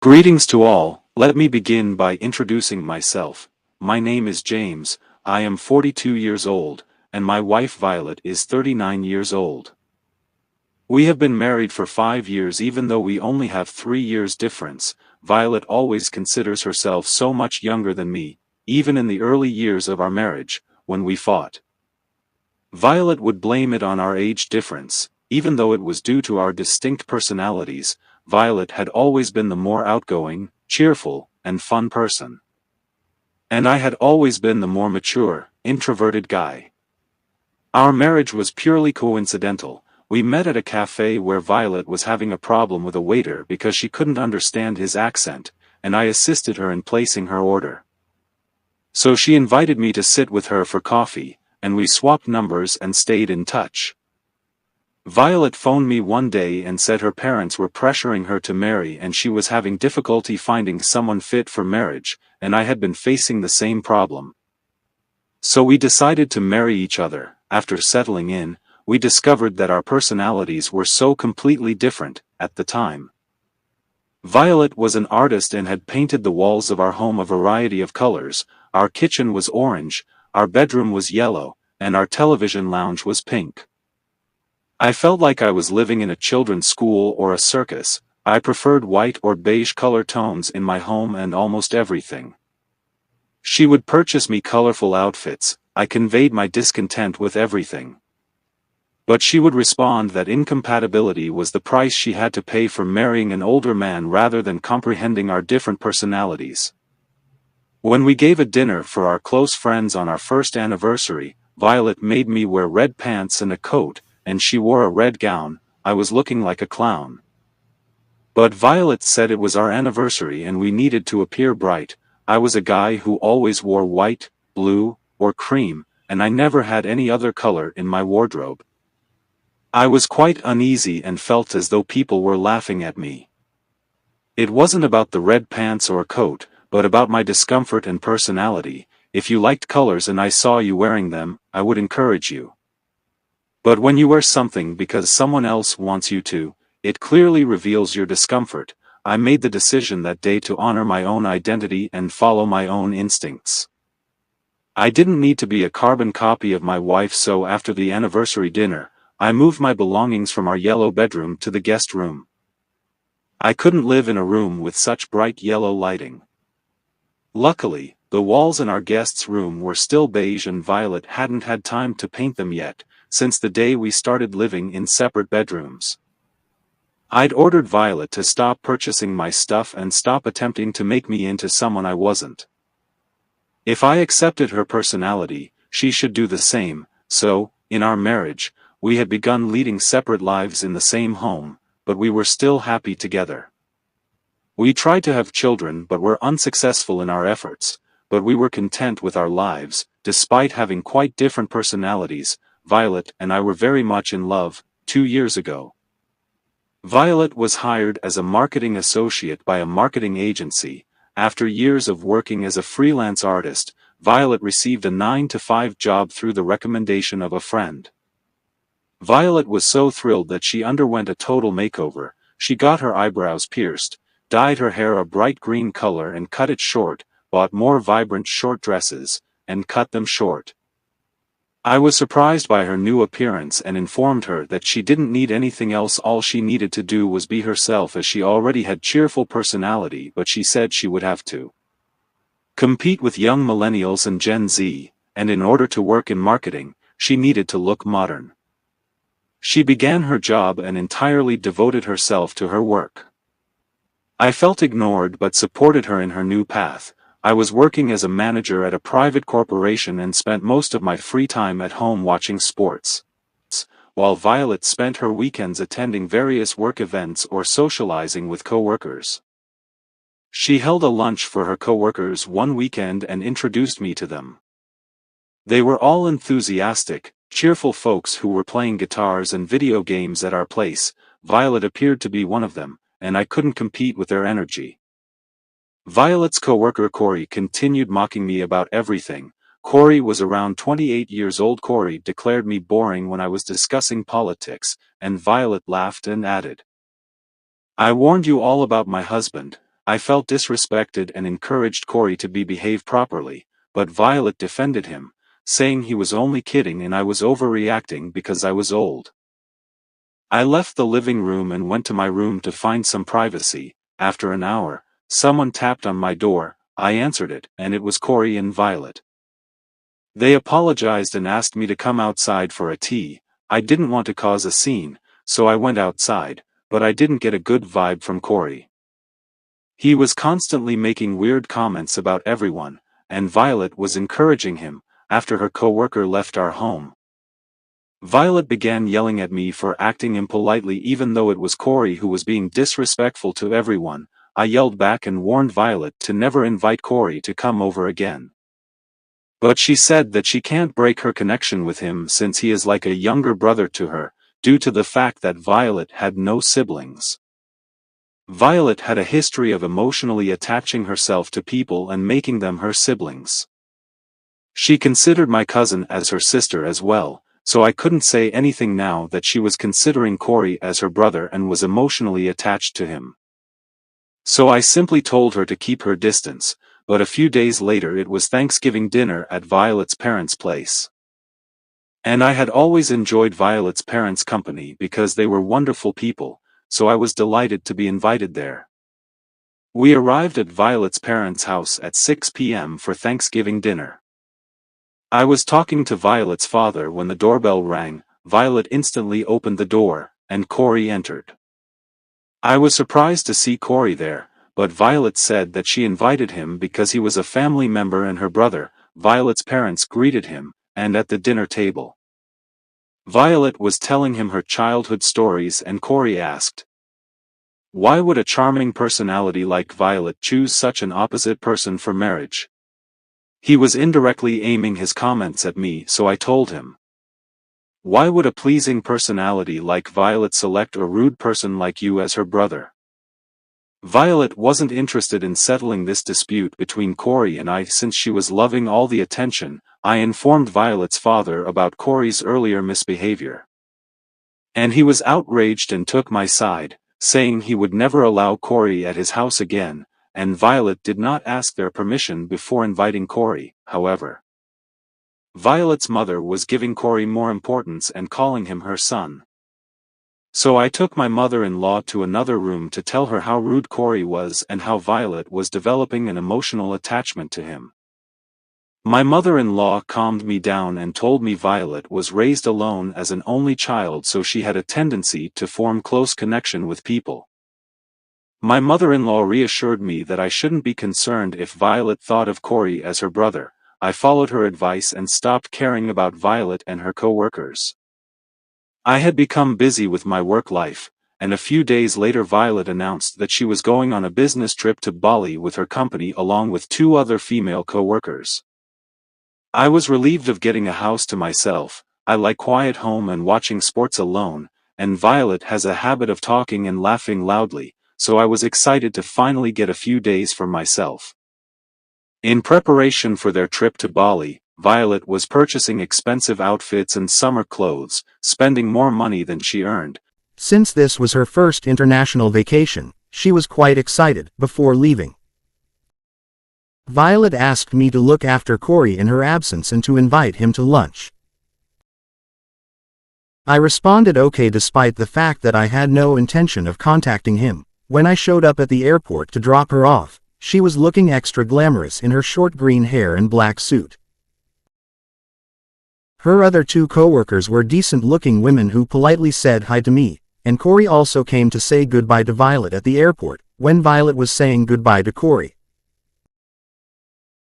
Greetings to all. Let me begin by introducing myself. My name is James, I am 42 years old, and my wife Violet is 39 years old. We have been married for 5 years even though we only have 3 years difference. Violet always considers herself so much younger than me, even in the early years of our marriage, when we fought. Violet would blame it on our age difference, even though it was due to our distinct personalities. Violet had always been the more outgoing, cheerful, and fun person. And I had always been the more mature, introverted guy. Our marriage was purely coincidental. We met at a cafe where Violet was having a problem with a waiter because she couldn't understand his accent, and I assisted her in placing her order. So she invited me to sit with her for coffee, and we swapped numbers and stayed in touch. Violet phoned me one day and said her parents were pressuring her to marry and she was having difficulty finding someone fit for marriage, and I had been facing the same problem. So we decided to marry each other. After settling in, we discovered that our personalities were so completely different at the time. Violet was an artist and had painted the walls of our home a variety of colors. Our kitchen was orange, our bedroom was yellow, and our television lounge was pink. I felt like I was living in a children's school or a circus. I preferred white or beige color tones in my home and almost everything. She would purchase me colorful outfits. I conveyed my discontent with everything. But she would respond that incompatibility was the price she had to pay for marrying an older man rather than comprehending our different personalities. When we gave a dinner for our close friends on our first anniversary, Violet made me wear red pants and a coat, and she wore a red gown. I was looking like a clown. But Violet said it was our anniversary and we needed to appear bright. I was a guy who always wore white, blue, or cream, and I never had any other color in my wardrobe. I was quite uneasy and felt as though people were laughing at me. It wasn't about the red pants or coat, but about my discomfort and personality. If you liked colors and I saw you wearing them, I would encourage you. But when you wear something because someone else wants you to, it clearly reveals your discomfort. I made the decision that day to honor my own identity and follow my own instincts. I didn't need to be a carbon copy of my wife, so after the anniversary dinner, I moved my belongings from our yellow bedroom to the guest room. I couldn't live in a room with such bright yellow lighting. Luckily, the walls in our guest's room were still beige and Violet hadn't had time to paint them yet, since the day we started living in separate bedrooms. I'd ordered Violet to stop purchasing my stuff and stop attempting to make me into someone I wasn't. If I accepted her personality, she should do the same. So, in our marriage, we had begun leading separate lives in the same home, but we were still happy together. We tried to have children but were unsuccessful in our efforts, but we were content with our lives. Despite having quite different personalities, Violet and I were very much in love. 2 years ago, Violet was hired as a marketing associate by a marketing agency. After years of working as a freelance artist, Violet received a 9-to-5 job through the recommendation of a friend. Violet was so thrilled that she underwent a total makeover. She got her eyebrows pierced, dyed her hair a bright green color and cut it short, bought more vibrant short dresses, and cut them short. I was surprised by her new appearance and informed her that she didn't need anything else. All she needed to do was be herself, as she already had cheerful personality, but she said she would have to compete with young millennials and Gen Z, and in order to work in marketing, she needed to look modern. She began her job and entirely devoted herself to her work. I felt ignored but supported her in her new path. I was working as a manager at a private corporation and spent most of my free time at home watching sports, while Violet spent her weekends attending various work events or socializing with coworkers. She held a lunch for her coworkers one weekend and introduced me to them. They were all enthusiastic, cheerful folks who were playing guitars and video games at our place. Violet appeared to be one of them, and I couldn't compete with their energy. Violet's coworker Corey continued mocking me about everything. Corey was around 28 years old. Corey declared me boring when I was discussing politics, and Violet laughed and added, "I warned you all about my husband. I felt disrespected and encouraged Corey to behave properly, but Violet defended him, saying he was only kidding and I was overreacting because I was old. I left the living room and went to my room to find some privacy. After an hour, someone tapped on my door. I answered it, and it was Corey and Violet. They apologized and asked me to come outside for a tea. I didn't want to cause a scene, so I went outside, but I didn't get a good vibe from Corey. He was constantly making weird comments about everyone, and Violet was encouraging him. After her coworker left our home, Violet began yelling at me for acting impolitely even though it was Corey who was being disrespectful to everyone. I yelled back and warned Violet to never invite Corey to come over again. But she said that she can't break her connection with him since he is like a younger brother to her, due to the fact that Violet had no siblings. Violet had a history of emotionally attaching herself to people and making them her siblings. She considered my cousin as her sister as well, so I couldn't say anything now that she was considering Corey as her brother and was emotionally attached to him. So I simply told her to keep her distance, but a few days later it was Thanksgiving dinner at Violet's parents' place. And I had always enjoyed Violet's parents' company because they were wonderful people, so I was delighted to be invited there. We arrived at Violet's parents' house at 6 p.m. for Thanksgiving dinner. I was talking to Violet's father when the doorbell rang. Violet instantly opened the door, and Corey entered. I was surprised to see Corey there, but Violet said that she invited him because he was a family member and her brother. Violet's parents greeted him, and at the dinner table, Violet was telling him her childhood stories and Corey asked, "Why would a charming personality like Violet choose such an opposite person for marriage?" He was indirectly aiming his comments at me, so I told him, "Why would a pleasing personality like Violet select a rude person like you as her brother?" Violet wasn't interested in settling this dispute between Corey and I since she was loving all the attention. I informed Violet's father about Corey's earlier misbehavior, and he was outraged and took my side, saying he would never allow Corey at his house again, and Violet did not ask their permission before inviting Corey. However, Violet's mother was giving Corey more importance and calling him her son. So I took my mother-in-law to another room to tell her how rude Corey was and how Violet was developing an emotional attachment to him. My mother-in-law calmed me down and told me Violet was raised alone as an only child, so she had a tendency to form close connection with people. My mother-in-law reassured me that I shouldn't be concerned if Violet thought of Corey as her brother. I followed her advice and stopped caring about Violet and her co-workers. I had become busy with my work life, and a few days later Violet announced that she was going on a business trip to Bali with her company along with 2 other female co-workers. I was relieved of getting a house to myself. I like quiet home and watching sports alone, and Violet has a habit of talking and laughing loudly, so I was excited to finally get a few days for myself. In preparation for their trip to Bali, Violet was purchasing expensive outfits and summer clothes, spending more money than she earned. Since this was her first international vacation, she was quite excited. Before leaving, Violet asked me to look after Corey in her absence and to invite him to lunch. I responded okay despite the fact that I had no intention of contacting him. When I showed up at the airport to drop her off, she was looking extra glamorous in her short green hair and black suit. Her other 2 co-workers were decent-looking women who politely said hi to me, and Corey also came to say goodbye to Violet at the airport, when Violet was saying goodbye to Corey.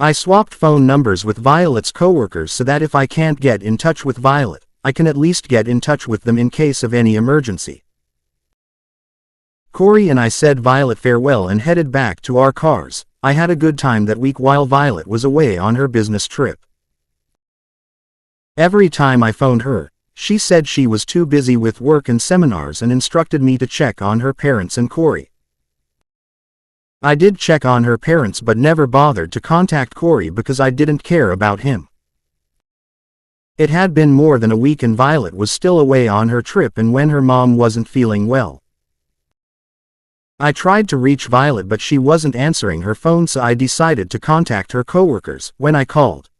I swapped phone numbers with Violet's co-workers so that if I can't get in touch with Violet, I can at least get in touch with them in case of any emergency. Corey and I said Violet farewell and headed back to our cars. I had a good time that week while Violet was away on her business trip. Every time I phoned her, she said she was too busy with work and seminars and instructed me to check on her parents and Corey. I did check on her parents but never bothered to contact Corey because I didn't care about him. It had been more than a week and Violet was still away on her trip and when her mom wasn't feeling well. I tried to reach Violet but she wasn't answering her phone, so I decided to contact her coworkers. When I called,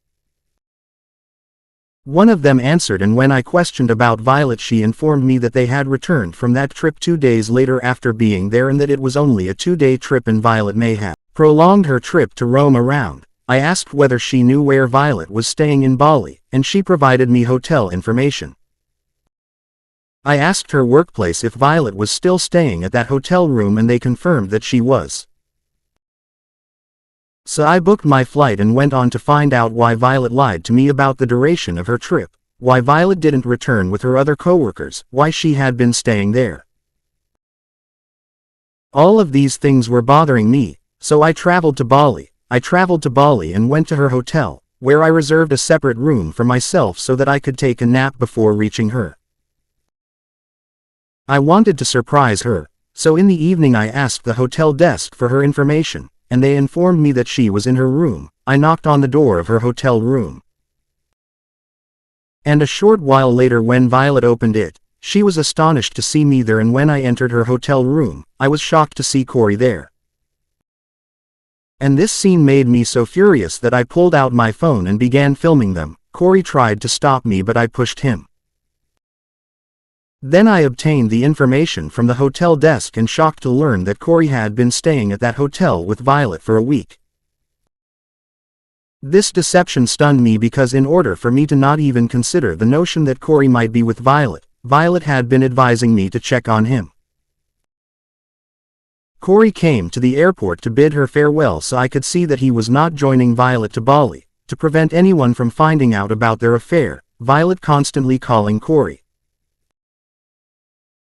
one of them answered, and when I questioned about Violet she informed me that they had returned from that trip 2 days later after being there and that it was only a 2-day trip and Violet may have prolonged her trip to roam around. I asked whether she knew where Violet was staying in Bali, and she provided me hotel information. I asked her workplace if Violet was still staying at that hotel room and they confirmed that she was. So I booked my flight and went on to find out why Violet lied to me about the duration of her trip, why Violet didn't return with her other coworkers, why she had been staying there. All of these things were bothering me, so I traveled to Bali. And went to her hotel, where I reserved a separate room for myself so that I could take a nap before reaching her. I wanted to surprise her, so in the evening I asked the hotel desk for her information, and they informed me that she was in her room. I knocked on the door of her hotel room. And a short while later when Violet opened it, she was astonished to see me there, and when I entered her hotel room, I was shocked to see Corey there. And this scene made me so furious that I pulled out my phone and began filming them. Corey tried to stop me but I pushed him. Then I obtained the information from the hotel desk and shocked to learn that Corey had been staying at that hotel with Violet for a week. This deception stunned me because in order for me to not even consider the notion that Corey might be with Violet, Violet had been advising me to check on him. Corey came to the airport to bid her farewell so I could see that he was not joining Violet to Bali. To prevent anyone from finding out about their affair, Violet constantly calling Corey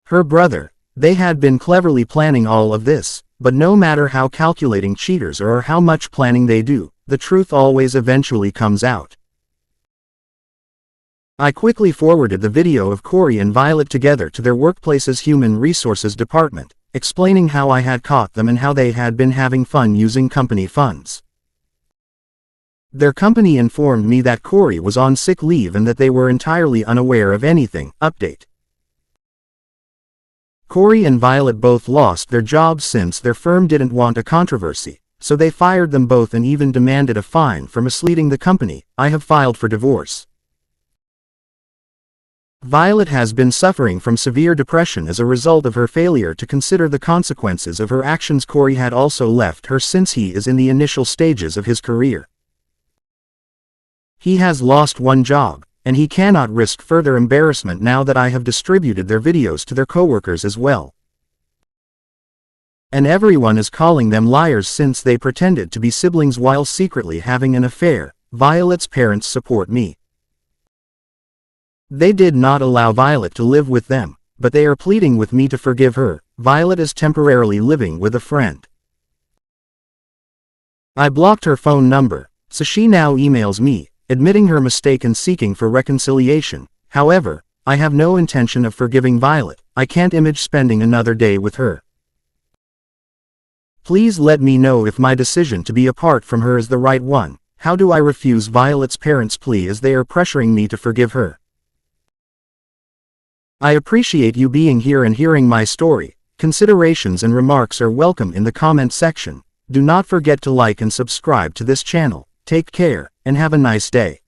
her brother. They had been cleverly planning all of this, but no matter how calculating cheaters are or how much planning they do, the truth always eventually comes out. I quickly forwarded the video of Corey and Violet together to their workplace's human resources department, explaining how I had caught them and how they had been having fun using company funds. Their company informed me that Corey was on sick leave and that they were entirely unaware of anything. Update. Corey and Violet both lost their jobs since their firm didn't want a controversy, so they fired them both and even demanded a fine for misleading the company. I have filed for divorce. Violet has been suffering from severe depression as a result of her failure to consider the consequences of her actions. Corey had also left her since he is in the initial stages of his career. He has lost one job, and he cannot risk further embarrassment now that I have distributed their videos to their coworkers as well. And everyone is calling them liars since they pretended to be siblings while secretly having an affair. Violet's parents support me. They did not allow Violet to live with them, but they are pleading with me to forgive her. Violet is temporarily living with a friend. I blocked her phone number, so she now emails me, admitting her mistake and seeking for reconciliation. However, I have no intention of forgiving Violet. I can't imagine spending another day with her. Please let me know if my decision to be apart from her is the right one. How do I refuse Violet's parents' plea as they are pressuring me to forgive her? I appreciate you being here and hearing my story. Considerations and remarks are welcome in the comment section. Do not forget to like and subscribe to this channel. Take care, and have a nice day.